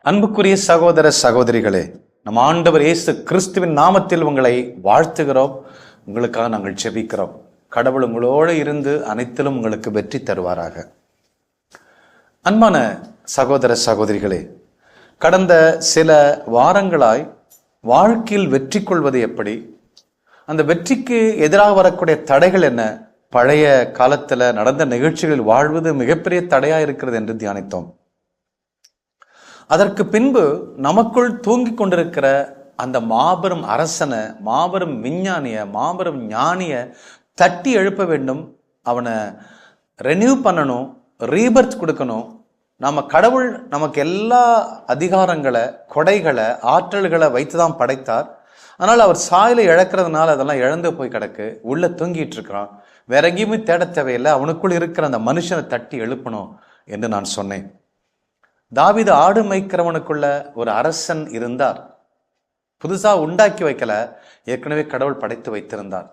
அன்புக்குரிய சகோதர சகோதரிகளே, நம் ஆண்டவர் இயேசு கிறிஸ்துவின் நாமத்தில் உங்களை வாழ்த்துகிறோம். உங்களுக்காக நாங்கள் ஜெபிக்கிறோம். கடவுள் உங்களோடு இருந்து அனைத்திலும் உங்களுக்கு வெற்றி தருவாராக. அன்பான சகோதர சகோதரிகளே, கடந்த சில வாரங்களாய் வாழ்க்கையில் வெற்றி கொள்வது எப்படி, அந்த வெற்றிக்கு எதிராக வரக்கூடிய தடைகள் என்ன, பழைய காலத்துல நடந்த நிகழ்ச்சிகளில் வாழ்வது மிகப்பெரிய தடையா இருக்கிறது என்று தியானித்தோம். அதற்கு பின்பு நமக்குள் தூங்கி கொண்டிருக்கிற அந்த மாபெரும் அரசனை, மாபெரும் விஞ்ஞானிய, மாபெரும் ஞானிய தட்டி எழுப்ப வேண்டும். அவனை ரெனியூ பண்ணணும், ரீபர்த் கொடுக்கணும். கடவுள் நமக்கு எல்லா அதிகாரங்களை, கொடைகளை, ஆற்றல்களை வைத்துதான் படைத்தார். ஆனால் அவர் சாயலை இழக்கிறதுனால அதெல்லாம் இழந்து போய் கிடக்கு, உள்ள தூங்கிட்டு இருக்கிறான். வேற எங்கேயுமே தேட தேவையில்லை. அவனுக்குள் இருக்கிற அந்த மனுஷனை தட்டி எழுப்பணும் என்று நான் சொன்னேன். தாவீது ஆடு மேய்க்கிறவனுக்குள்ள ஒரு அரசன் இருந்தார். புதுசா உண்டாக்கி வைக்கல, ஏற்கனவே கடவுள் படைத்து வைத்திருந்தார்.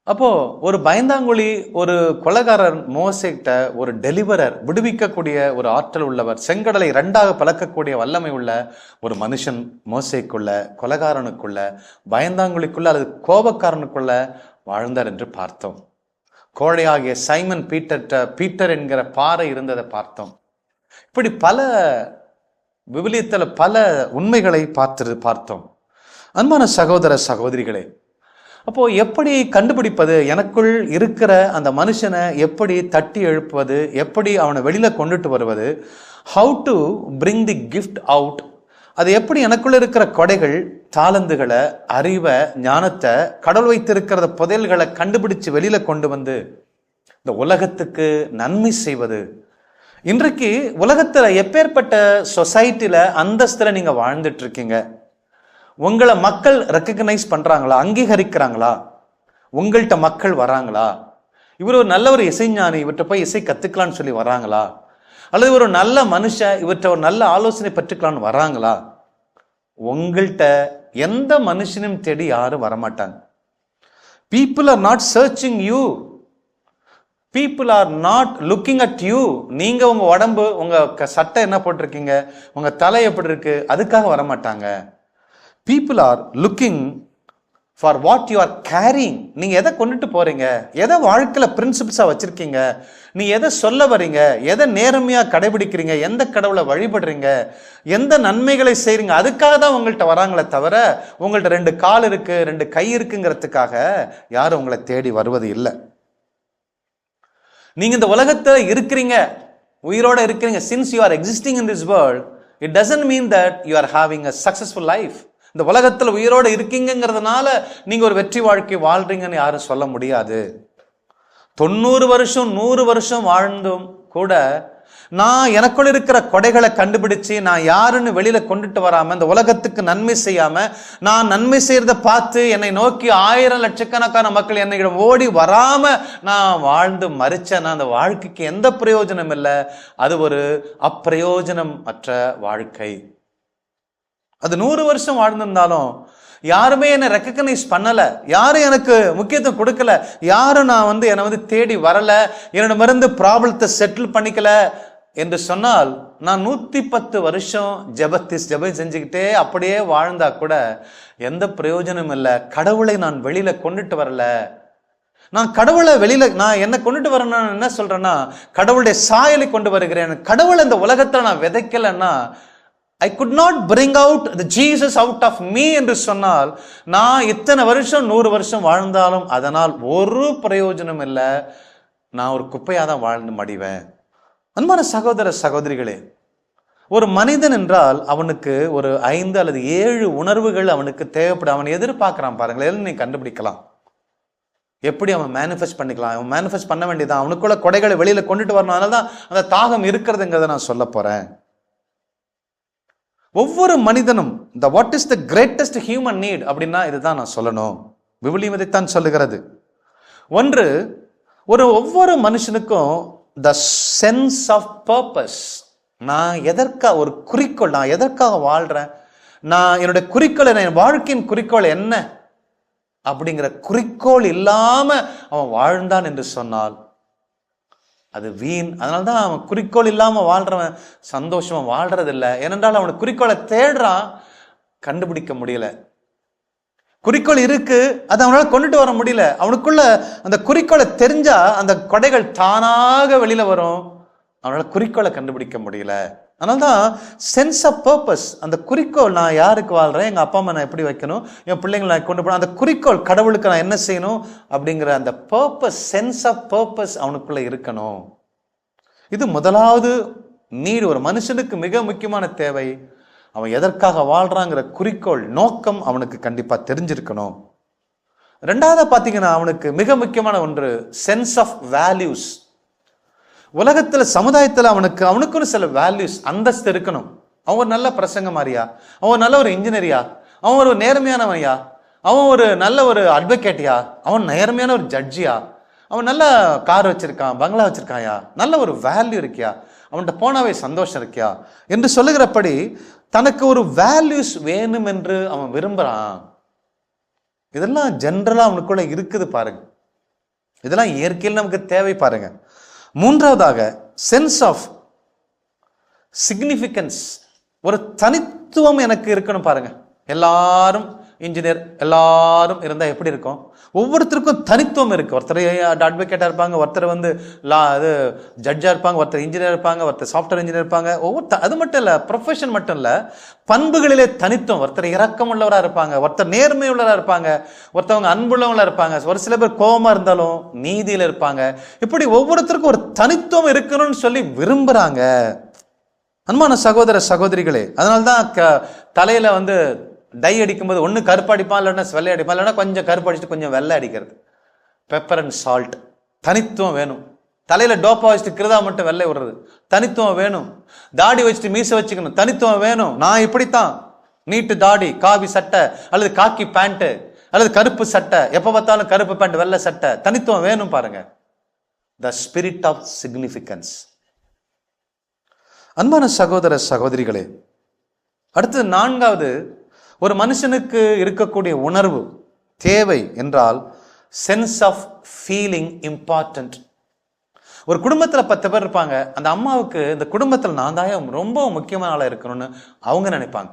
அப்போ ஒரு பயந்தாங்குழி, ஒரு கொலைகாரர் மோசேகிட்ட ஒரு டெலிவரர், விடுவிக்கக்கூடிய ஒரு ஆற்றல் உள்ளவர், செங்கடலை 2ஆக பழக்கக்கூடிய வல்லமை உள்ள ஒரு மனுஷன் மோசேக்குள்ள, கொலைகாரனுக்குள்ள, பயந்தாங்குழிக்குள்ள அல்லது கோபக்காரனுக்குள்ள வாழ்ந்தார் என்று பார்த்தோம். கோழையாகிய சைமன் பீட்டர் என்கிற பாறை இருந்ததை பார்த்தோம். இப்படி பல விவிலியத்தில் பல உண்மைகளை பார்த்தோம். அன்பான சகோதர சகோதரிகளே, அப்போ எப்படி கண்டுபிடிப்பது, எனக்குள் இருக்கிற அந்த மனுஷனை எப்படி தட்டி எழுப்புவது, எப்படி அவனை வெளியில கொண்டுட்டு வருவது, how to bring the gift out, அது எப்படி எனக்குள்ள இருக்கிற கொடைகள், தாளந்துகளை, அறிவை, ஞானத்தை, கடவுள் வைத்திருக்கிற புதையல்களை கண்டுபிடிச்சு வெளியில கொண்டு வந்து இந்த உலகத்துக்கு நன்மை செய்வது. இன்றைக்கு உலகத்துல எப்பேற்பட்ட சொசைட்டில அந்தஸ்துல நீங்க வாழ்ந்துட்டு இருக்கீங்க? உங்களை மக்கள் ரெக்கக்னைஸ் பண்றாங்களா, அங்கீகரிக்கிறாங்களா? உங்கள்கிட்ட மக்கள் வராங்களா? இவர் ஒரு நல்ல ஒரு இசைஞானி, இவர்கிட்ட போய் இசை கத்துக்கலான்னு சொல்லி வராங்களா? அல்லது ஒரு நல்ல மனுஷன், இவர்கிட்ட ஒரு நல்ல ஆலோசனை பெற்றுக்கலான்னு வராங்களா? உங்கள்கிட்ட எந்த மனுஷனும் தேடி யாரும் வரமாட்டாங்க. People are not searching you. People are not looking at you. நீங்க உங்க உடம்பு, உங்க சட்டை என்ன போட்டிருக்கீங்க, உங்க தலை எப்படி இருக்கு, அதுக்காக வரமாட்டாங்க. People are looking for what you are carrying. நீங்க எதை கொண்டுட்டு போறீங்க, எதை வாழ்க்கையில பிரின்சிபிள்ஸா வச்சிருக்கீங்க, நீ எதை சொல்ல வரீங்க, எதை நேர்மையா கடைபிடிக்கிறீங்க, எந்த கடவுளை வழிபடுறீங்க, எந்த நன்மைகளை செய்றீங்க, அதுக்காக தான் உங்கள்கிட்ட வராங்களே தவிர உங்கள்கிட்ட 2 கால் இருக்கு, 2 கை இருக்குங்கிறதுக்காக யாரும் உங்களை தேடி வருவது இல்லை. நீங்க இந்த உலகத்துல இருக்கிறீங்க, உயிரோட இருக்கிறீங்க. since you are existing in this world, it doesn't mean that you are having a successful life. இந்த உலகத்துல உயிரோட இருக்கீங்கிறதுனால நீங்க ஒரு வெற்றி வாழ்க்கை வாழ்றீங்கன்னு யாரும் சொல்ல முடியாது. 90 வருஷம் 100 வருஷம் வாழ்ந்தும் கூட நான் எனக்குள்ள இருக்கிற கொடைகளை கண்டுபிடிச்சு நான் யாருன்னு வெளியில கொண்டுட்டு வராம, இந்த உலகத்துக்கு நன்மை செய்யாம, நான் நன்மை செய்யறத பார்த்து என்னை நோக்கி 1000 லட்சக்கணக்கான மக்கள் என்னை ஓடி வராம நான் வாழ்ந்து மறிச்சேன்னா அந்த வாழ்க்கைக்கு எந்த பிரயோஜனம் இல்லை. அது ஒரு அப்பிரயோஜனம் அற்ற வாழ்க்கை. அது 100 வருஷம் வாழ்ந்திருந்தாலும் யாருமே என்னை ரெக்கக்னைஸ் பண்ணல, யாரும் எனக்கு முக்கியத்துவம் கொடுக்கல, யாரும் என்னை தேடி வரல, என்னிடமிருந்து ப்ராப்ளத்தை செட்டில் பண்ணிக்கல என்று சொன்னால், நான் 110 வருஷம் ஜெபம் செஞ்சுக்கிட்டே அப்படியே வாழ்ந்தா கூட எந்த பிரயோஜனம் இல்லை. கடவுளை நான் வெளியில கொண்டுட்டு வரல. நான் கடவுளை வெளியில, நான் என்ன கொண்டுட்டு வரேன்னா என்ன சொல்றேன்னா, கடவுளுடைய சாயலை கொண்டு வருகிறேன். கடவுளை இந்த உலகத்துல நான் விதைக்கலன்னா, I could not bring out the Jesus out of me என்று சொன்னால், நான் இத்தனை வருஷம் 100 வருஷம் வாழ்ந்தாலும் அதனால் ஒரு பிரயோஜனம் இல்லை. நான் ஒரு குப்பையா தான் வாழ்ந்து மடிவேன். அன்பான சகோதர சகோதரிகளே, ஒரு மனிதன் என்றால் அவனுக்கு ஒரு 5 அல்லது 7 உணர்வுகள் அவனுக்கு தேவைப்படும். அவன் எதிர்பார்க்கிறான் பாருங்களேன். நீ கண்டுபிடிக்கலாம், எப்படி அவன் மேனிஃபெஸ்ட் பண்ணிக்கலாம். அவன் மேனிஃபெஸ்ட் பண்ண வேண்டியதான், அவனுக்குள்ள கொடைகளை வெளியில கொண்டுட்டு வரணும். அதனால தான் அந்த தாகம் இருக்கிறதுங்கிறத நான் சொல்ல போறேன். ஒவ்வொரு மனிதனும் what is the greatest human NEET அப்படின்னா இதுதான் நான் சொல்லணும். விவிலியம் இதைத்தான் சொல்லுகிறது. ஒன்று, ஒவ்வொரு மனுஷனுக்கும் த சென்ஸ் ஆஃப் பர்பஸ். நான் எதற்காக, ஒரு குறிக்கோள், நான் எதற்காக வாழ்றேன், நான் என்னுடைய குறிக்கோள் என்ன, என் வாழ்க்கையின் குறிக்கோள் என்ன அப்படிங்கிற குறிக்கோள் இல்லாம அவன் வாழ்ந்தான் என்று சொன்னால் அது வீண். அதனால்தான் அவன் குறிக்கோள் இல்லாம வாழ்றவன் சந்தோஷமா வாழ்றதில்லை. ஏனென்றால் அவனுக்கு குறிக்கோளை தேடுறான், கண்டுபிடிக்க முடியல. குறிக்கோள் இருக்கு, அதை அவனால கொண்டுட்டு வர முடியல. அவனுக்குள்ள அந்த குறிக்கோளை தெரிஞ்சா அந்த கொடைகள் தானாக வெளியில வரும். அவனால குறிக்கோளை கண்டுபிடிக்க முடியல. அதனால்தான் சென்ஸ் ஆஃப் பர்பஸ், அந்த குறிக்கோள், நான் யாருக்கு வாழ்றேன், எங்க அப்பா அம்மா நான் எப்படி வைக்கணும், என் பிள்ளைங்களை நான் கொண்டு போகணும், அந்த குறிக்கோள், கடவுளுக்கு நான் என்ன செய்யணும் அப்படிங்கிற அந்த பர்பஸ், சென்ஸ் ஆஃப் பர்பஸ் அவனுக்குள்ள இருக்கணும். இது முதலாவது நீடு. ஒரு மனுஷனுக்கு மிக முக்கியமான தேவை, அவன் எதற்காக வாழ்றாங்கிற குறிக்கோள், நோக்கம் அவனுக்கு கண்டிப்பா தெரிஞ்சிருக்கணும். ரெண்டாவது பாத்தீங்கன்னா அவனுக்கு மிக முக்கியமான ஒன்று சென்ஸ் ஆஃப் வேல்யூஸ். உலகத்துல சமுதாயத்துல அவனுக்குன்னு சில வேல்யூஸ், அந்தஸ்து இருக்கணும். அவன் ஒரு நல்ல பிரசங்கமாரியா, அவன் நல்ல ஒரு இன்ஜினியரியா, அவன் ஒரு நேர்மையானவன்யா, அவன் ஒரு நல்ல ஒரு அட்வொகேட்டியா, அவன் நேர்மையான ஒரு ஜட்ஜியா, அவன் நல்ல கார் வச்சிருக்கான், பங்களா வச்சிருக்காயா, நல்ல ஒரு வேல்யூ இருக்கியா, அவன்கிட்ட போனாவே சந்தோஷம் இருக்கியா என்று சொல்லுகிறபடி தனக்கு ஒரு வேல்யூஸ் வேணும் என்று அவன் விரும்புறான். இதெல்லாம் ஜென்ரலா அவனுக்குள்ள இருக்குது பாருங்க. இதெல்லாம் இயற்கையில் நமக்கு தேவை பாருங்க. மூன்றாவதாக சென்ஸ் ஆஃப் சிக்னிஃபிகன்ஸ், ஒரு தனித்துவம் எனக்கு இருக்கணும் பாருங்க. எல்லாரும் இன்ஜினியர் எல்லாரும் இருந்தா எப்படி இருக்கும்? ஒவ்வொருத்தருக்கும் தனித்துவம் இருக்கு. ஒருத்தர் அட்வொகேட்டா இருப்பாங்க, ஒருத்தர் இது ஜட்ஜா இருப்பாங்க, ஒருத்தர் இன்ஜினியர் இருப்பாங்க, ஒருத்தர் சாஃப்ட்வேர் இன்ஜினியர் இருப்பாங்க. அது மட்டும் இல்ல, ப்ரொஃபஷன் மட்டும் இல்ல, பண்புகளிலே தனித்துவம். ஒருத்தர் இரக்கம் உள்ளவரா இருப்பாங்க, ஒருத்தர் நேர்மை உள்ளவரா இருப்பாங்க, ஒருத்தவங்க அன்புள்ளவங்களா இருப்பாங்க, ஒரு சில பேர் கோபமா இருந்தாலும் நீதியில இருப்பாங்க. இப்படி ஒவ்வொருத்தருக்கும் ஒரு தனித்துவம் இருக்கணும்னு சொல்லி விரும்புறாங்க. அன்பான சகோதர சகோதரிகளே, அதனால்தான் தலையில டை அடிக்கும்போது ஒன்று கருப்பு அடிப்பான், இல்லைன்னா வெள்ளை அடிப்பான், இல்லைன்னா கொஞ்சம் கருப்பு அடிச்சுட்டு கொஞ்சம் வெள்ளை அடிக்கிறது. பெப்பர் அண்ட் சால்ட், தனித்துவம் வேணும். தலையில டோப்பா வச்சுட்டு கிருதா மட்டும் வெள்ளை விடுறது, தனித்துவம் வேணும். தாடி வச்சுட்டு மீசை வச்சுக்கணும், தனித்துவம் வேணும். நான் இப்படித்தான், நீட்டு தாடி, காவி சட்டை அல்லது காக்கி பேண்ட் அல்லது கருப்பு சட்டை, எப்ப பார்த்தாலும் கருப்பு பேண்ட் வெள்ளை சட்டை, தனித்துவம் வேணும் பாருங்க. The spirit of significance. அன்பான சகோதர சகோதரிகளே, அடுத்தது நான்காவது, ஒரு மனுஷனுக்கு இருக்கக்கூடிய உணர்வு தேவை என்றால் சென்ஸ் ஆஃப் ஃபீலிங் இம்பார்ட்டன்ட். ஒரு குடும்பத்தில் 10 பேர் இருப்பாங்க. அந்த அம்மாவுக்கு இந்த குடும்பத்தில் நான் தான் ரொம்ப முக்கியமான ஆளா இருக்கணும்னு அவங்க நினைப்பாங்க.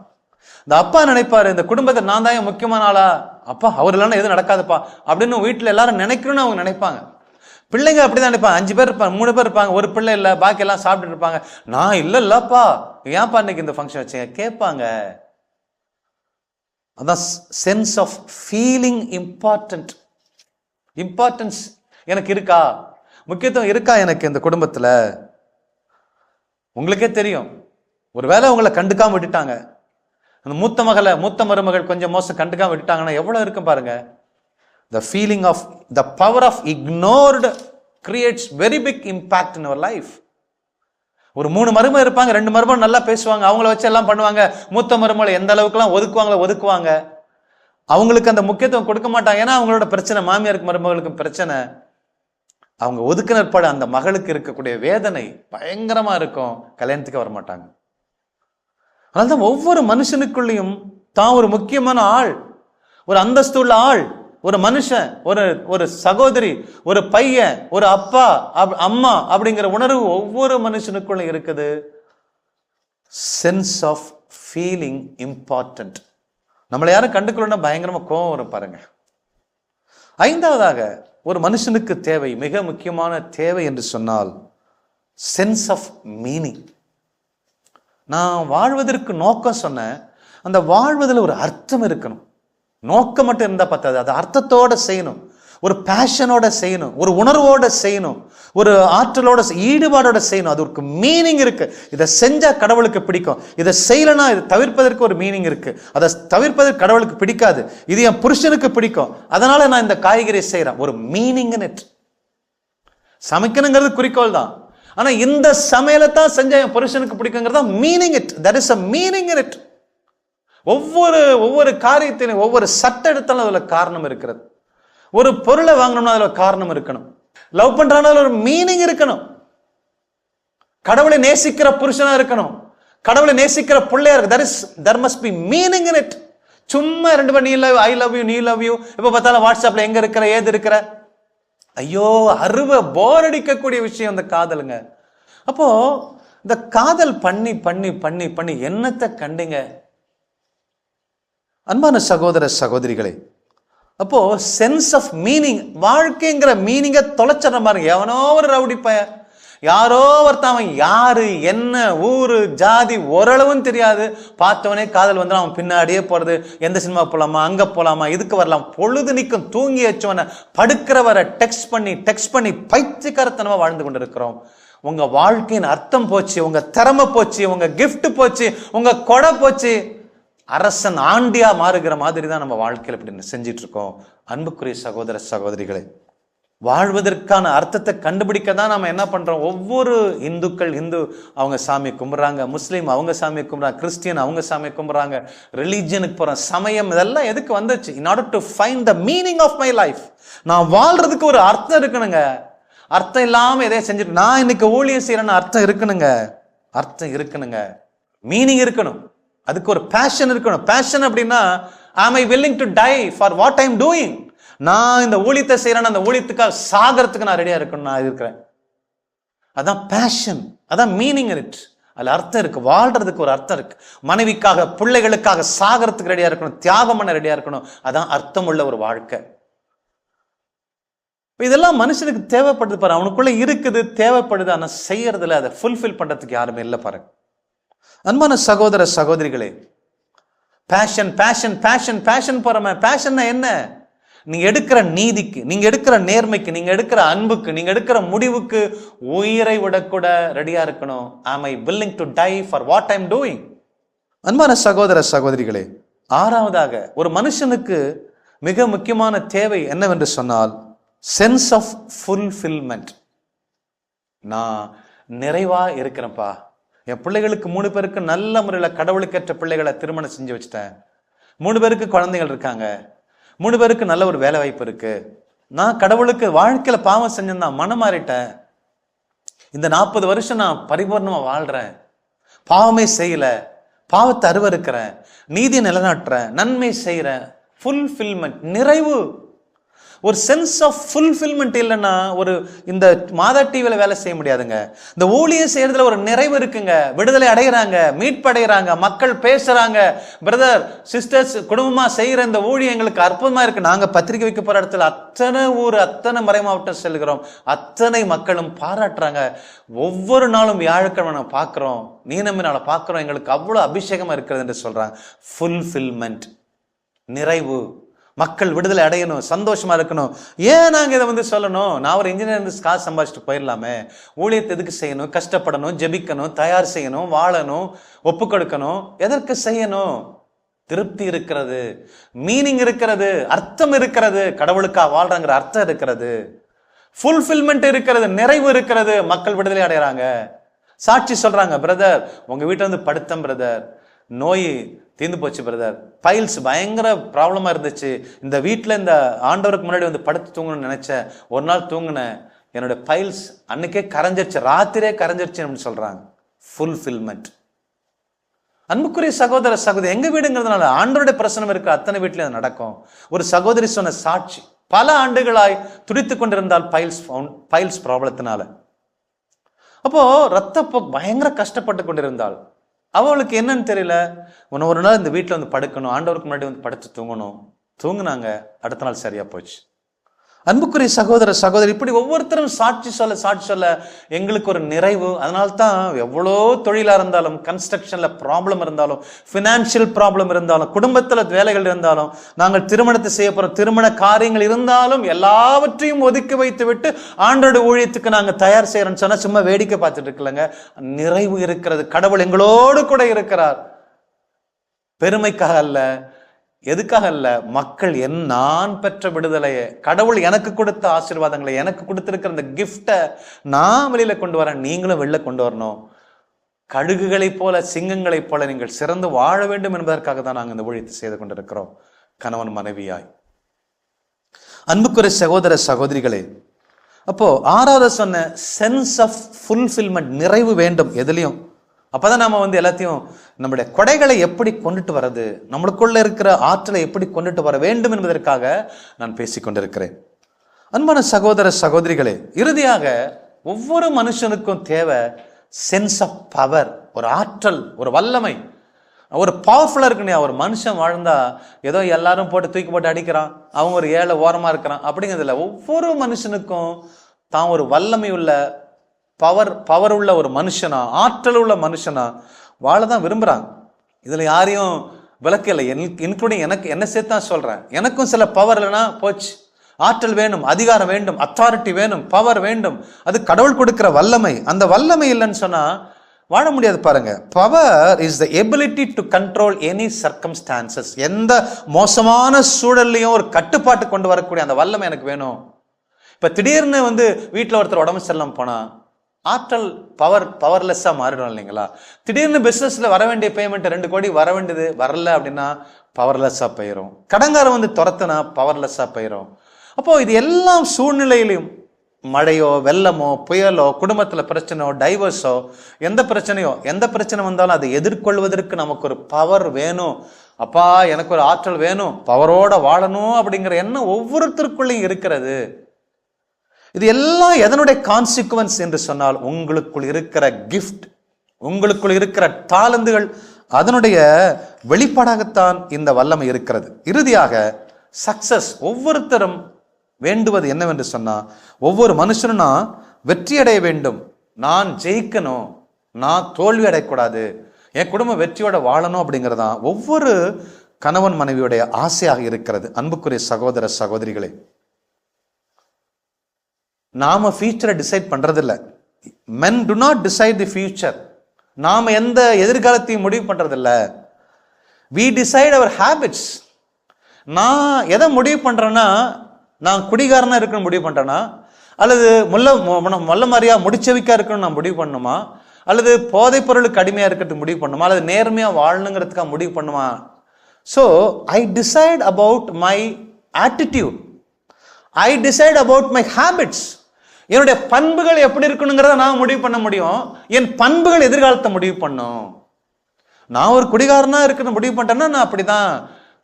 இந்த அப்பா நினைப்பாரு, இந்த குடும்பத்தில் நான் தான் முக்கியமான ஆளா, அப்பா அவர் இல்லைன்னா எதுவும் நடக்காதுப்பா அப்படின்னு வீட்டில் எல்லாரும் நினைக்கணும்னு அவங்க நினைப்பாங்க. பிள்ளைங்க அப்படிதான் நினைப்பாங்க. 5 பேர் இருப்பாங்க, 3 பேர் இருப்பாங்க, ஒரு பிள்ளை இல்லை, பாக்கி எல்லாம் சாப்பிட்டு இருப்பாங்க. நான் இல்லப்பா, ஏன்ப்பா இன்னைக்கு இந்த ஃபங்க்ஷன் வச்சீங்க கேட்பாங்க. அதான் sense of feeling important. Importance எனக்கு இருக்கா, முக்கியத்துவம் இருக்கா எனக்கு இந்த குடும்பத்துல? உங்களுக்கே தெரியும், ஒருவேளை உங்களை கண்டுக்காம விட்டுட்டாங்க, அந்த மூத்த மருமகள் கொஞ்சம் மோசம் கண்டுக்காம விட்டுட்டாங்கன்னா எவ்வளவு இருக்கும் பாருங்க. The feeling of the power of ignored creates very big impact in our life. ஒரு 3 மருமகள் இருப்பாங்க, 2 மருமகள் நல்லா பேசுவாங்க, அவங்கள வச்சு எல்லாம் பண்ணுவாங்க. மூத்த மருமகளை எந்த அளவுக்குலாம் ஒதுக்குவாங்க. அவங்களுக்கு அந்த முக்கியத்துவம் கொடுக்க மாட்டாங்க. ஏன்னா அவங்களோட பிரச்சனை, மாமியாருக்கு மருமகளுக்கு பிரச்சனை. அவங்க ஒதுக்கினற்பாடு அந்த மகளுக்கு இருக்கக்கூடிய வேதனை பயங்கரமா இருக்கும், கல்யாணத்துக்கு வர மாட்டாங்க. அதனால்தான் ஒவ்வொரு மனுஷனுக்குள்ளேயும் தான் ஒரு முக்கியமான ஆள், ஒரு அந்தஸ்து உள்ள ஆள், ஒரு மனுஷன், ஒரு சகோதரி, ஒரு பையன், ஒரு அப்பா அம்மா அப்படிங்கிற உணர்வு ஒவ்வொரு மனுஷனுக்குள்ள இருக்குது. Sense of feeling important. நம்மளை யாரும் கண்டுக்கணும்னா பயங்கரமா கோபம் வரும் பாருங்க. ஐந்தாவதாக ஒரு மனுஷனுக்கு தேவை, மிக முக்கியமான தேவை என்று சொன்னால் சென்ஸ் ஆஃப் மீனிங். நான் வாழ்வதற்கு நோக்கம் சொன்னேன், அந்த வாழ்வதில் ஒரு அர்த்தம் இருக்கணும். நோக்கம் மட்டும் இருந்தா பத்தாது, அது அர்த்தத்தோட செய்யணும், ஒரு பேஷனோட செய்யணும், ஒரு உணர்வோட செய்யணும், ஒரு ஆற்றலோட ஈடுபாடோட செய்யணும். அது ஒரு மீனிங் இருக்கு. இதை செஞ்சா கடவுளுக்கு பிடிக்கும், இதை செய்யலனா இதை தவிர்ப்பதற்கு ஒரு மீனிங் இருக்கு. அதை தவிர்ப்பதற்கு கடவுளுக்கு பிடிக்காது, இது என் புருஷனுக்கு பிடிக்கும், அதனால நான் இந்த காய்கறி செய்யறேன். ஒரு மீனிங் இன் இட். சமைக்கணுங்கிறது குறிக்கோள் தான், ஆனா இந்த சமையலை தான் செஞ்சா என் புருஷனுக்கு பிடிக்குங்கிறதா meaning it. That is a meaning in it. ஒவ்வொரு காரியத்திலும், ஒவ்வொரு சட்ட எடுத்தாலும் அதுல காரணம் இருக்கிறது. ஒரு பொருளை வாங்கணும்னா அதுல காரணம் இருக்கணும். லவ் பண்றாங்க ஒரு மீனிங் இருக்கணும். கடவுளை நேசிக்கிற புருஷனா இருக்கணும், கடவுளை நேசிக்கிற பிள்ளையா இருக்கு. there must be meaning in it. சும்மா 2 பேர் நீ லவ், ஐ லவ் யூ, நீ லவ் யூ, இப்ப பார்த்தாலும் வாட்ஸ்அப்ல எங்க இருக்கிற, ஏது இருக்கிற, ஐயோ, போர் அடிக்கக்கூடிய விஷயம் அந்த காதலுங்க. அப்போ இந்த காதல் பண்ணி பண்ணி பண்ணி பண்ணி என்னத்தை கண்டீங்க அன்பான சகோதர சகோதரிகளே? அப்போ சென்ஸ் ஆஃப் மீனிங், வாழ்க்கைங்கிற மீனிங்கை தொலைச்சிட மாதிரி எவனோ ஒரு ரவுடி பைய, யாரோ ஒருத்தவன், யாரு என்ன ஊரு ஜாதி ஓரளவும் தெரியாது, பார்த்தவனே காதல் வந்து அவன் பின்னாடியே போறது, எந்த சினிமா போலாமா, அங்க போலாமா, இதுக்கு வரலாம், பொழுது நிற்கும் தூங்கி வச்சவன படுக்கிறவரை டெக்ஸ்ட் பண்ணி பைத்தியக்காரத்தனமா வாழ்ந்து கொண்டிருக்கிறோம். உங்க வாழ்க்கையின் அர்த்தம் போச்சு, உங்க திறமை போச்சு, உங்க கிஃப்ட் போச்சு, உங்க கொடை போச்சு. அரசன் ஆண்டியா மாறுகிற மாதிரி தான் நம்ம வாழ்க்கையில் இப்படி செஞ்சிட்டு இருக்கோம். அன்புக்குரிய சகோதர சகோதரிகளே, வாழ்வதற்கான அர்த்தத்தை கண்டுபிடிக்க தான் நம்ம என்ன பண்றோம்? ஒவ்வொரு இந்துக்கள் அவங்க சாமி கும்பிட்றாங்க, முஸ்லீம் அவங்க சாமி கும்பிட்றாங்க, கிறிஸ்டியன் அவங்க சாமி கும்பிட்றாங்க, ரிலீஜியனுக்கு போறோம், சமயம், இதெல்லாம் எதுக்கு வந்துச்சு? In order to find the meaning of my life. நான் வாழ்றதுக்கு ஒரு அர்த்தம் இருக்கணுங்க. அர்த்தம் இல்லாம எதையும் செஞ்சுட்டு நான் இன்னைக்கு ஊழியம் செய்யறேன்னு அர்த்தம் இருக்கணுங்க, மீனிங் இருக்கணும், அதுக்கு ஒரு பேஷன் இருக்கணும். பேஷன் அப்படின்னா, am I willing to die for what I am doing? நான் இந்த ஊழியத்தை செய்யறேன், அந்த ஊழியத்துக்காக சாகறதுக்கு நான் ரெடியா இருக்கணும், நான் இருக்கிறேன். அதான் பேஷன், அதான் மீனிங் இட். அதுல அர்த்தம் இருக்கு, வாழ்றதுக்கு ஒரு அர்த்தம் இருக்கு. மனைவிக்காக பிள்ளைகளுக்காக சாகறதுக்கு ரெடியா இருக்கணும், தியாகம் பண்ண ரெடியா இருக்கணும். அதான் அர்த்தம் உள்ள ஒரு வாழ்க்கை. இதெல்லாம் மனுஷனுக்கு தேவைப்படுது பாரு, அவனுக்குள்ள இருக்குது, தேவைப்படுது. ஆனா செய்யறதுல அதை ஃபுல்ஃபில் பண்றதுக்கு யாருமே இல்லை பாருங்க. அன்பான சகோதர சகோதரிகளே, பேஷன் பேஷன் பேஷன் பேஷன் போறமே. பேஷன் என்ன? நீங்க எடுக்கிற நீதிக்கு, நீங்க எடுக்கிற நேர்மைக்கு, நீங்க எடுக்கிற அன்புக்கு, நீங்க எடுக்கிற முடிவுக்கு உயிரை விடக்கூட ரெடியா இருக்கணும். am I willing to die for what I'm doing? அன்பான சகோதர சகோதரிகளே, ஆறாவதாக ஒரு மனுஷனுக்கு மிக முக்கியமான தேவை என்னவென்று சொன்னால் சென்ஸ் ஆஃப் ஃபுல்ஃபில்மெண்ட். நான் நிறைவா இருக்கிறேன்ப்பா, என் பிள்ளைகளுக்கு 3 பேருக்கு நல்ல முறையில் கடவுளுக்கேற்ற பிள்ளைகளை திருமணம் செஞ்சு வச்சுட்டேன், 3 பேருக்கு குழந்தைகள் இருக்காங்க, 3 பேருக்கு நல்ல ஒரு வேலை வாய்ப்பு இருக்கு, நான் கடவுளுக்கு வாழ்க்கையில பாவம் செஞ்சேன், நான் மனம் மாறிட்டேன், இந்த 40 வருஷம் நான் பரிபூர்ணமா வாழ்றேன், பாவமே செய்யல, பாவத்தை அருவருக்கிறேன், நீதியை நிலைநாட்டுறேன், நன்மை செய்யறேன். ஃபுல்ஃபில்மெண்ட், நிறைவு. ஒரு சென்ஸ் ஆஃப் ஃபுல்ஃபில்மெண்ட் இல்லைன்னா ஒரு இந்த மாதா டிவியில வேலை செய்ய முடியாதுங்க. இந்த ஊழியம் செய்யறதுல ஒரு நிறைவு இருக்குங்க. விடுதலை அடைகிறாங்க, மீட்படைகிறாங்க, மக்கள் பேசுறாங்க. பிரதர் சிஸ்டர்ஸ் குடும்பமா செய்யற இந்த ஊழியம் எங்களுக்கு அற்புதமா இருக்கு. நாங்க பத்திரிகை வைக்க போற இடத்துல அத்தனை ஊர், அத்தனை மறை மாவட்டம் செல்கிறோம், அத்தனை மக்களும் பாராட்டுறாங்க. ஒவ்வொரு நாளும் வியாழக்கிழமை நான் பார்க்கிறோம், நீனமினால பார்க்கிறோம், எங்களுக்கு அவ்வளவு அபிஷேகமா இருக்கிறது என்று சொல்றாங்க. ஃபுல்ஃபில்மெண்ட், நிறைவு. மக்கள் விடுதலை அடையணும், சந்தோஷமா இருக்கணும். ஏன் நாங்க இதை சொல்லணும்? நான் ஒரு இன்ஜினியர் காசு சம்பாதிச்சுட்டு போயிடலாமே. ஊழியத்தை எதுக்கு செய்யணும்? கஷ்டப்படணும், ஜெபிக்கணும், தயார் செய்யணும், வாழணும், ஒப்பு கொடுக்கணும். எதற்கு செய்யணும்? திருப்தி இருக்கிறது, மீனிங் இருக்கிறது, அர்த்தம் இருக்கிறது, கடவுளுக்கா வாழ்றாங்கிற அர்த்தம் இருக்கிறது, ஃபுல்ஃபில்மெண்ட் இருக்கிறது, நிறைவு இருக்கிறது. மக்கள் விடுதலை அடைகிறாங்க, சாட்சி சொல்றாங்க. பிரதர் உங்க வீட்டுல படுத்தம் பிரதர், நோய் தீர்ந்து போச்சு பிரதர், பைல்ஸ் பயங்கர ப்ராப்ளமா இருந்துச்சு, இந்த வீட்டில் இந்த ஆண்டவருக்கு முன்னாடி படுத்து தூங்கணும்னு நினைச்சேன், ஒரு நாள் தூங்கினேன், என்னோட பைல்ஸ் அன்னைக்கே கரைஞ்சிருச்சு, ராத்திரே கரைஞ்சிருச்சு அப்படின்னு சொல்றாங்க. ஃபுல்ஃபில்மெண்ட். அன்புக்குரிய சகோதர சகோதரி, எங்க வீடுங்கிறதுனால ஆண்டவருடைய பிரசனம் இருக்கு, அத்தனை வீட்டிலும் அது நடக்கும். ஒரு சகோதரி சொன்ன சாட்சி, பல ஆண்டுகளாய் துடித்துக் கொண்டிருந்தால் பைல்ஸ் ப்ராப்ளத்தினால. அப்போ ரத்தப்போக்கு பயங்கர கஷ்டப்பட்டு கொண்டிருந்தாள். அவளுக்கு என்னன்னு தெரியல, ஒரு நாள் இந்த வீட்டில் படுக்கணும், ஆண்டவருக்கு முன்னாடி படுத்து தூங்குனாங்க, அடுத்த நாள் சரியா போச்சு. அன்புக்குரிய சகோதர சகோதரி, இப்படி ஒவ்வொருத்தரும் சாட்சி சொல்ல எங்களுக்கு ஒரு நிறைவு. அதனால்தான் எவ்வளோ தொழிலா இருந்தாலும், கன்ஸ்ட்ரக்ஷன்ல ப்ராப்ளம் இருந்தாலும், பினான்சியல் ப்ராப்ளம் இருந்தாலும், குடும்பத்துல வேலைகள் இருந்தாலும், நாங்கள் திருமணத்தை செய்ய போற திருமண காரியங்கள் இருந்தாலும் எல்லாவற்றையும் ஒதுக்கி வைத்து விட்டு ஆண்டோட ஊழியத்துக்கு நாங்க தயார் செய்யறோம்னு சொன்னா சும்மா வேடிக்கை பார்த்துட்டு இருக்கலங்க. நிறைவு இருக்கிறது, கடவுள் எங்களோடு கூட இருக்கிறார். பெருமைக்காக அல்ல, எதுக்காக அல்ல, மக்கள் நான் பெற்ற விடுதலையை, கடவுள் எனக்கு கொடுத்த ஆசீர்வாதங்களை, எனக்கு கொடுத்திருக்கிற அந்த கிஃப்டை நான் வெளியில கொண்டு வரேன், நீங்களும் வெளில கொண்டு வரணும். கழுகுகளைப் போல, சிங்கங்களைப் போல நீங்கள் சிறந்து வாழ வேண்டும் என்பதற்காக தான் நாங்கள் இந்த ஊழியத்தை செய்து கொண்டிருக்கிறோம், கணவன் மனைவியாய். அன்புக்குரிய சகோதர சகோதரிகளே, அப்போ 6வது சொன்ன சென்ஸ் ஆஃப் ஃபுல்ஃபில்மெண்ட், நிறைவு வேண்டும் எதுலையும். அப்பதான் நாம எல்லாத்தையும் நம்முடைய கொடைகளை எப்படி கொண்டுட்டு வர்றது, நம்மளுக்குள்ள இருக்கிற ஆற்றலை எப்படி கொண்டுட்டு வர வேண்டும் என்பதற்காக நான் பேசிக்கொண்டிருக்கிறேன். அன்பான சகோதர சகோதரிகளே, இறுதியாக ஒவ்வொரு மனுஷனுக்கும் தேவை சென்ஸ் ஆஃப் பவர், ஒரு ஆற்றல், ஒரு வல்லமை, ஒரு பவர்ஃபுல்லா இருக்குன்னு. ஒரு மனுஷன் வாழ்ந்தா ஏதோ எல்லாரும் போட்டு தூக்கி போட்டு அடிக்கிறான், அவங்க ஒரு ஏழை ஓரமா இருக்கிறான் அப்படிங்கிறதுல ஒவ்வொரு மனுஷனுக்கும் தான் ஒரு வல்லமை உள்ள பவர் உள்ள ஒரு மனுஷனா, ஆற்றல் உள்ள மனுஷனா வாழதான் விரும்புறாங்க. இதுல யாரையும் விளக்கல, இன்க்ளூடிங் எனக்கு, என்ன சேர்த்து தான் சொல்றேன். எனக்கும் சில பவர் இல்லைன்னா போச்சு. ஆற்றல் வேணும், அதிகாரம் வேண்டும், அத்தாரிட்டி வேணும், பவர் வேண்டும். அது கடவுள் கொடுக்கிற வல்லமை. அந்த வல்லமை இல்லைன்னு சொன்னா வாழ முடியாது. பாருங்க, power is the ability to control any circumstances. எந்த மோசமான சூழல்லையும் ஒரு கட்டுப்பாட்டு கொண்டு வரக்கூடிய அந்த வல்லமை எனக்கு வேணும். இப்ப திடீர்னு வீட்டில் ஒருத்தர் உடம்பு சரியில்லாம போனா ஆற்றல் பவர்லெஸ்ஸா மாறிடும் இல்லைங்களா? திடீர்னு பிசினஸ்ல வர வேண்டிய பேமெண்ட் 2 கோடி வர வேண்டியது வரல அப்படின்னா பவர்லெஸ்ஸா போயிடும். கடங்காரம் துரத்துனா பவர்லெஸ்ஸா போயிடும். அப்போ இது எல்லாம் சூழ்நிலையிலும், மழையோ வெள்ளமோ புயலோ குடும்பத்துல பிரச்சனையோ டைவர்ஸோ எந்த பிரச்சனை வந்தாலும் அதை எதிர்கொள்வதற்கு நமக்கு ஒரு பவர் வேணும். அப்பா எனக்கு ஒரு ஆற்றல் வேணும், பவரோட வாழணும் அப்படிங்கிற எண்ணம் ஒவ்வொருத்தருக்குள்ளேயும் இருக்கிறது. இது எல்லாம் எதனுடைய கான்சிக்வன்ஸ் என்று சொன்னால், உங்களுக்குள் இருக்கிற கிஃப்ட், உங்களுக்குள் இருக்கிற தாளந்துகள், அதனுடைய வெளிப்பாடாகத்தான் இந்த வல்லமை இருக்கிறது. இறுதியாக சக்சஸ் ஒவ்வொருத்தரும் வேண்டுவது என்னவென்று சொன்னா, ஒவ்வொரு மனுஷனும் நான் வெற்றி அடைய வேண்டும், நான் ஜெயிக்கணும், நான் தோல்வி அடையக்கூடாது, என் குடும்பம் வெற்றியோட வாழணும் அப்படிங்கிறதான் ஒவ்வொரு கணவன் மனைவியுடைய ஆசையாக இருக்கிறது. அன்புக்குரிய சகோதர சகோதரிகளே, நாம ஃபியூச்சரை டிசைட் பண்றதில்லை. men do not decide the future. நாம எந்த எதிர்காலத்தையும் முடிவு பண்றதில்லை. we decide our habits. நான் எதை முடிவு பண்றேன்னா, நான் குடிகாரனா இருக்கணும் முடிவு பண்றேன்னா, அல்லது மொல்ல மாதிரியா முடிச்சவிக்கா இருக்கணும் நான் முடிவு பண்ணுமா, அல்லது போதைப் பொருளுக்கு அடிமையா இருக்கிறதுக்கு முடிவு பண்ணுமா, அல்லது நேர்மையா வாழணுங்கிறதுக்காக முடிவு பண்ணுமா? So I decide about my attitude. I decide about my habits. என்னுடைய பண்புகள் எப்படி இருக்கணுங்கிறத நான் முடிவு பண்ண முடியும். என் பண்புகள் எதிர்காலத்தை முடிவு பண்ணும். நான் ஒரு குடிகாரனா இருக்கணும் முடிவு பண்ணிட்டேன்னா நான் அப்படிதான்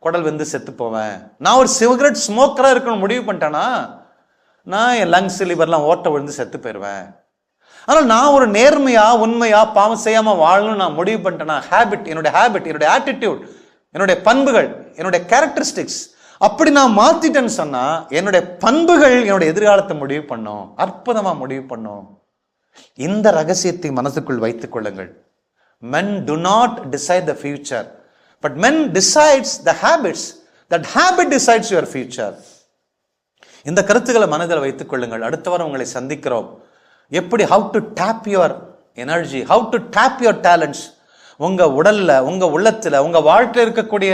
குடல் வெந்து செத்து போவேன். நான் ஒரு சிகரெட் ஸ்மோக்கரா இருக்கணும் முடிவு பண்ணிட்டேன்னா நான் என் லங்ஸ் லிவர்லாம் ஓட்ட விழுந்து செத்து போயிடுவேன். ஆனால் நான் ஒரு நேர்மையா உண்மையா பாவம் செய்யாம வாழணும் நான் முடிவு பண்ணிட்டேன்னா, என்னுடைய ஆட்டிடியூட், என்னுடைய பண்புகள், என்னுடைய கேரக்டரிஸ்டிக்ஸ் அப்படி நான் மாத்திட்டேன்னு சொன்னா, என்னுடைய பண்புகள் என்னுடைய எதிர்காலத்தை முடிவு பண்ணும், அற்புதமா முடிவு பண்ணும். இந்த ரகசியத்தை மனசுக்குள் வைத்துக் கொள்ளுங்கள். men do not decide the future, but men decides the habits. that habit decides your future. இந்த கருத்துக்களை மனதில் வைத்துக் கொள்ளுங்கள். அடுத்த வாரம் உங்களை சந்திக்கிறோம். எப்படி how to tap your energy, how to tap your talents. உங்க உடல்ல, உங்க உள்ளத்துல, உங்க வாழ்க்கையில் இருக்கக்கூடிய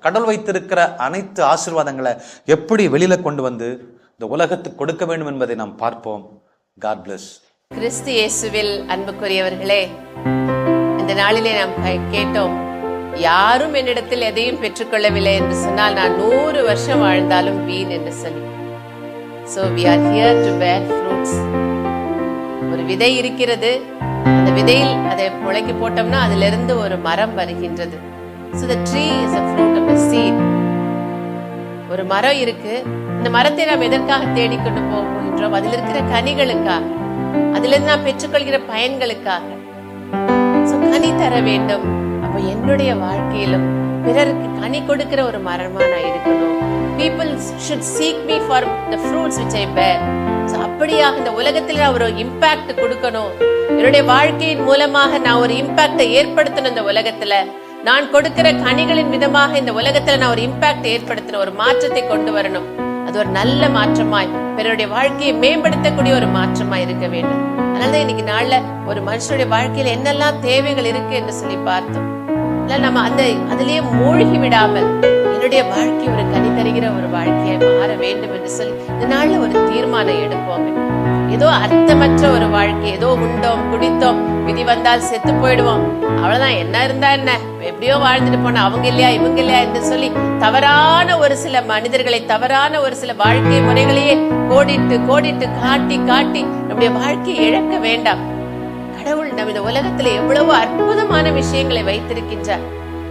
கடவுள் வைத்திருக்கிற அனைத்து ஆசீர்வாதங்களை எப்படி வெளியில கொண்டு வந்து இந்த உலகத்துக்கு கொடுக்க வேண்டும் என்பதை நாம் பார்ப்போம். God bless. கிறிஸ்து இயேசுவில் அன்புக்குரியவர்களே, இந்த நாளிலே நாம் கேட்டோம், யாரும் என்னிடத்தில் எதையும் பெற்றுக்கொள்ளவில்லை என்று சொன்னால் நான் 100 வருஷம் வாழ்ந்தாலும் வீண் என்று சொல்லி. So we are here to bear fruits. ஒரு விதை இருக்கிறது, அந்த விதையில் அதை முளைக்கு போட்டோம்னா அதிலிருந்து ஒரு மரம் வருகின்றது. So the tree is a fruit of the seed. ஒரு மரம் இருக்கு, இந்த மரத்தை நாம் எதற்காக தேடிக்கொண்டு போகின்றோம்? அதில் இருக்கிற கனிகளுக்காக, அதிலிருந்து நாம் பெற்றுக்கொள்கிற பயன்களுக்காக. So கனி தர வேண்டும். அப்ப என்னுடைய வாழ்க்கையிலும் பிறருக்கு கனி கொடுக்கிற ஒரு மரமா நான் இருக்கணும். People should seek me for the fruits which I bear. So அப்படியாக இந்த உலகத்தில் நான் ஒரு இம்பாக்ட் கொடுக்கணும். என்னுடைய வாழ்க்கையின் மூலமாக நான் ஒரு இம்பாக்டை ஏற்படுத்தணும். இந்த உலகத்துல நான் கொடுக்கிற கனிகளின் விதமாக இந்த உலகத்துல நான் ஒரு இம்பாக்ட் ஏற்படுத்தணும், ஒரு மாற்றத்தை கொண்டு வரணும். அது ஒரு நல்ல மாற்றமாய், பிறருடைய வாழ்க்கையை மேம்படுத்தக்கூடிய ஒரு மாற்றமாய் இருக்க வேண்டும். அதனாலதான் இன்னைக்கு நாள்ல ஒரு மனுஷனுடைய வாழ்க்கையில என்னெல்லாம் தேவைகள் இருக்கு என்று சொல்லி பார்த்தோம். இல்ல நம்ம அதிலேயே மூழ்கி விடாமல் என்னுடைய வாழ்க்கை ஒரு கனி தருகிற ஒரு வாழ்க்கையை மாற வேண்டும் என்று சொல்லி இந்த நாள்ல ஒரு தீர்மானம் எடுப்போம். ஏதோ அர்த்தமற்ற ஒரு வாழ்க்கை, ஏதோ உண்டோம் குடித்தோம், விதி வந்தால் செத்து போயிடுவோம், அவ்வளவுதான், என்ன இருந்தா என்ன, எப்படியோ வாழ்ந்துட்டு போன, அவங்க இல்லையா இவங்க இல்லையா என்று சொல்லி தவறான ஒரு சில மனிதர்களை, தவறான ஒரு சில வாழ்க்கை முறைகளையே கோடிட்டு காட்டி நம்முடைய வாழ்க்கையை இழக்க வேண்டாம். கடவுள் நம் இந்த உலகத்துல எவ்வளவு அற்புதமான விஷயங்களை வைத்திருக்கின்றார்.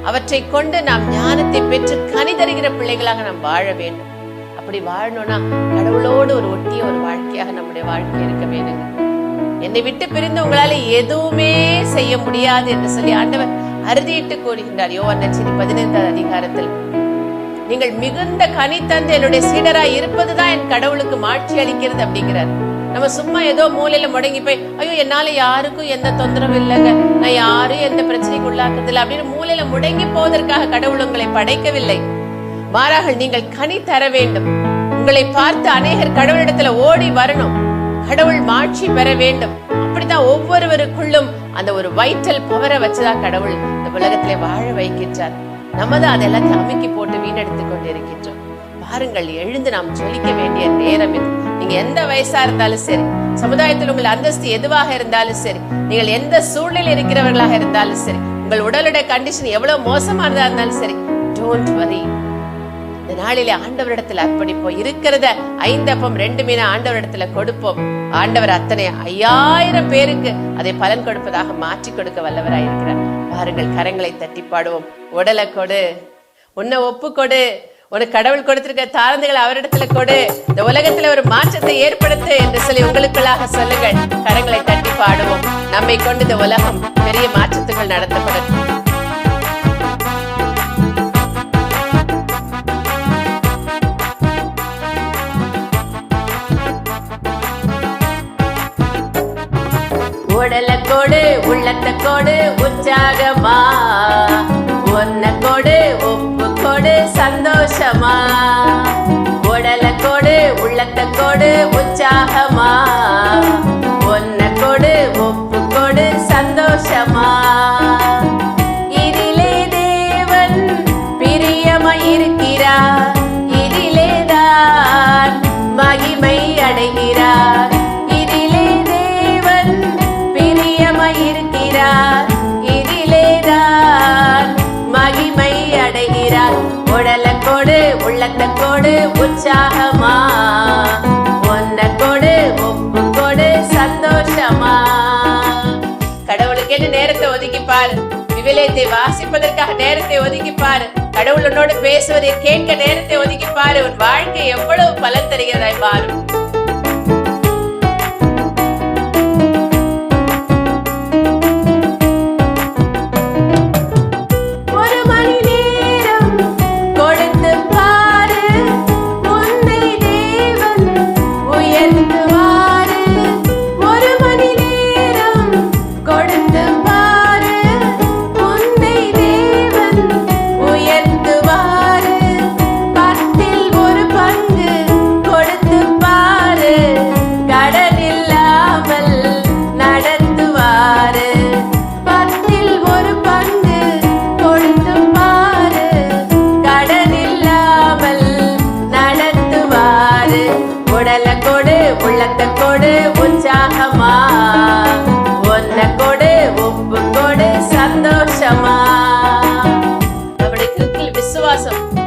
அவற்றை கொண்டு நாம் ஞானத்தை பெற்று கனி தருகிற பிள்ளைகளாக நாம் வாழ வேண்டும். அப்படி வாழணும்னா கடவுளோடு ஒரு ஒட்டிய ஒரு வாழ்க்கையாக நம்முடைய வாழ்க்கை இருக்க வேண்டுங்க. என்னை விட்டு பிரிந்து உங்களால எதுவுமே செய்ய முடியாது என்று சொல்லி ஆண்டவர் அறுதியிட்டு கூறுகின்றார். யோவான் நற்செய்தி 15வது அதிகாரத்தில், நீங்கள் மிகுந்த கனி தந்து என்னுடைய சீடராய் இருப்பதுதான் என் கடவுளுக்கு மாட்சி அளிக்கிறது அப்படிங்கிறார். நம்ம சும்மா ஏதோ மூலையில முடங்கி போய் ஐயோ என்னால யாருக்கும் எந்த தொந்தரவும் இல்லைங்க, நான் யாரும் எந்த பிரச்சனைக்கு உள்ளாக்குறது இல்லை அப்படின்னு மூலையில முடங்கி போவதற்காக கடவுள் உங்களை படைக்கவில்லை. மாறாக நீங்கள் கனி தர வேண்டும். உங்களை பார்த்து அநேகர் கடவுளிடத்துல ஓடி வரணும், கடவுள் மாட்சி பெற வேண்டும். அப்படித்தான் ஒவ்வொருவருக்குள்ளும் அந்த ஒரு வைட்டல் பவரை வச்சுதான் கடவுள் இந்த உலகத்திலே வாழ வைக்கின்றார். நம்ம தான் அதெல்லாத்தையும் அமுக்கி போட்டு வீணெடுத்துக் கொண்டு இருக்கின்றோம். பாருங்கள், எழுந்து நாம் ஜொலிக்க வேண்டிய நேரம் இது. நீங்க எந்த வயசா இருந்தாலும் சரி, சமுதாயத்தில் உங்கள் அந்தஸ்து எதுவாக இருந்தாலும் சரி, நீங்கள் எந்த சூழ்நிலை இருக்கிறவர்களாக இருந்தாலும் சரி, உங்கள் உடலுடைய கண்டிஷன் எவ்வளவு மோசமானதா இருந்தாலும் சரி, டோன்ட் வரி. இந்த நாளிலே ஆண்டவரிடத்துல அர்ப்பணிப்போம். இருக்கிறத 5 அப்பம் 2 மீனை ஆண்டவரிடத்துல கொடுப்போம். ஆண்டவர் அத்தனை 5000 பேருக்கு அதை பலன் கொடுப்பதாக மாற்றி கொடுக்க வல்லவராயிருக்கிறார். பாருங்கள், கரங்களை தட்டி பாடுவோம். உடலை கொடு, உன்னை ஒப்பு கொடு, உனக்கு கடவுள் கொடுத்திருக்க தாழ்ந்துகளை அவரிடத்துல கொடு, இந்த உலகத்துல ஒரு மாற்றத்தை ஏற்படுத்து என்று சொல்லி உங்களுக்குள்ளாக சொல்லுங்கள். கரங்களை தட்டி பாடுவோம். நம்மை கொண்டு இந்த உலகம் பெரிய மாற்றத்துகள் நடத்தப்படும். உடலை கொடு, உள்ளத்தை கொடு, உற்சாகமா ஒன்ன கொடு, ஒப்பு கொடு, சந்தோஷமா. உடலை கொடு, உள்ளத்தை கொடு, உற்சாகமா ஒன்ன கொடு, ஒப்பு கொடு, சந்தோஷமா. இதிலே தேவன் பிரியமாயிருக்கிறார், இதிலேதான் மகிமை அடைகிறார். இதிலேதான் மகிமை அடைகிறார். உடலை கொடு, உள்ளத்தை கொடு, உற்சாகமா ஒன்ன கொடு, ஒப்பு கொடு, சந்தோஷமா. கடவுளுக்கென்று நேரத்தை ஒதுக்கிப்பாரு. விவிலியத்தை வாசிப்பதற்காக நேரத்தை ஒதுக்கிப்பாரு. கடவுள் உன்னோடு பேசுவதை கேட்க நேரத்தை ஒதுக்கிப்பாரு. உன் வாழ்க்கை எவ்வளவு பலன் தருகிறதாய் பாரு.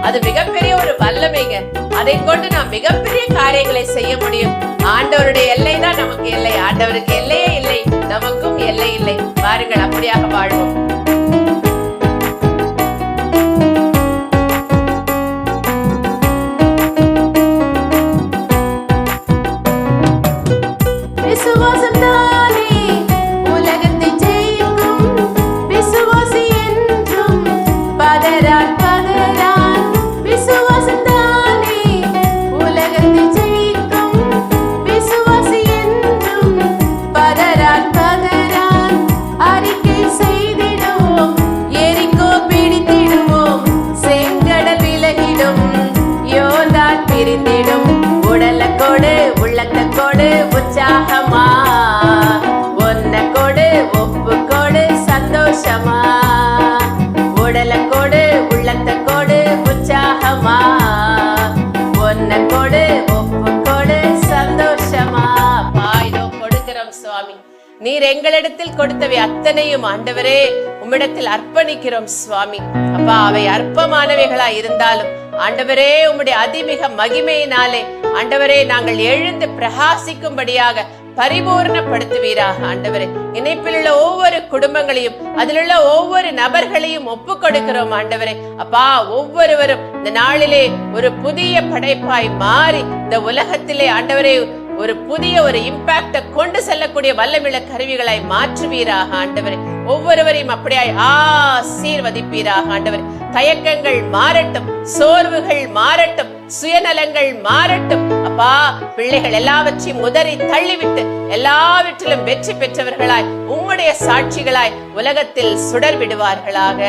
அது மிகப்பெரிய ஒரு வல்லமைங்க. அதை கொண்டு நாம் மிகப்பெரிய காரியங்களை செய்ய முடியும். ஆண்டவருடைய எல்லை தான் நமக்கு எல்லை. ஆண்டவருக்கு எல்லையே இல்லை, நமக்கும் எல்லை இல்லை. பாருங்கள், அப்படியாக வாழ்வோம். உடலை கொடு, உள்ளத்தை கொடு, உற்சாகமா ஒன்ன கொடு, ஒப்பு கொடு, சந்தோஷமா. உடலை கொடு, உள்ளத்தை கொடு, உற்சாகமா ஒன்ன கொடு, ஒப்பு கொடு, சந்தோஷமா. பாய்தோ கொடுக்கிறோம் சுவாமி. நீர் எங்களிடத்தில் கொடுத்தவை அத்தனையும் ஆண்டவரே உம்மிடத்தில் அர்ப்பணிக்கிறோம் சுவாமி. அப்பா, அவை அற்பமானவைகளா இருந்தாலும் ஆண்டவரே உம்முடைய அதிமிக மகிமையினாலே ஆண்டவரே நாங்கள் எழுந்து பிரகாசிக்கும்படியாக பரிபூர்ணப்படுத்துவீராக ஆண்டவரே. இணைப்பில் உள்ள ஒவ்வொரு குடும்பங்களையும் அதில் உள்ள ஒவ்வொரு நபர்களையும் ஒப்பு கொடுக்கிறோம் ஆண்டவரே. அப்பா, ஒவ்வொருவரும் இந்த நாளிலே ஒரு புதிய படைப்பாய் மாறி இந்த உலகத்திலே ஆண்டவரே ஒரு புதிய ஒரு இம்பாக்ட கொண்டு செல்லக்கூடிய வல்லமிழ கருவிகளாய் மாற்றுவீராக ஆண்டவரே. ஒவ்வொருவரையும் அப்படியாய் ஆசீர்வதிப்பீராக ஆண்டவரே. தயக்கங்கள் மாறட்டும், சோர்வுகள் மாறட்டும், சுயநலங்கள் மாறட்டும். அப்பா, பிள்ளைகள் எல்லாவற்றையும் உதறி தள்ளிவிட்டு எல்லாவற்றிலும் வெற்றி பெற்றவர்களாய் உம்முடைய சாட்சிகளாய் உலகத்தில் சுடர் விடுவார்களாக.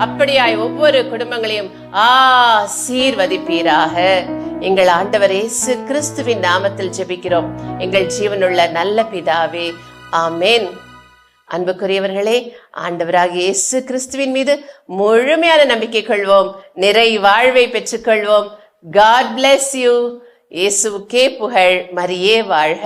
அப்படியாய் ஒவ்வொரு குடும்பங்களையும் ஆசீர்வதிப்பீராக. எங்கள் ஆண்டவர் இயேசு கிறிஸ்துவின் நாமத்தில் ஜெபிக்கிறோம் எங்கள் ஜீவனுள்ள நல்ல பிதாவே, ஆமென். அன்புக்குரியவர்களே, ஆண்டவராகிய இயேசு கிறிஸ்துவின் மீது முழுமையான நம்பிக்கை கொள்வோம், நிறை வாழ்வை பெற்றுக்கொள்வோம். God bless you. இயேசுவுக்கே புகழ், மரியே வாழ்க.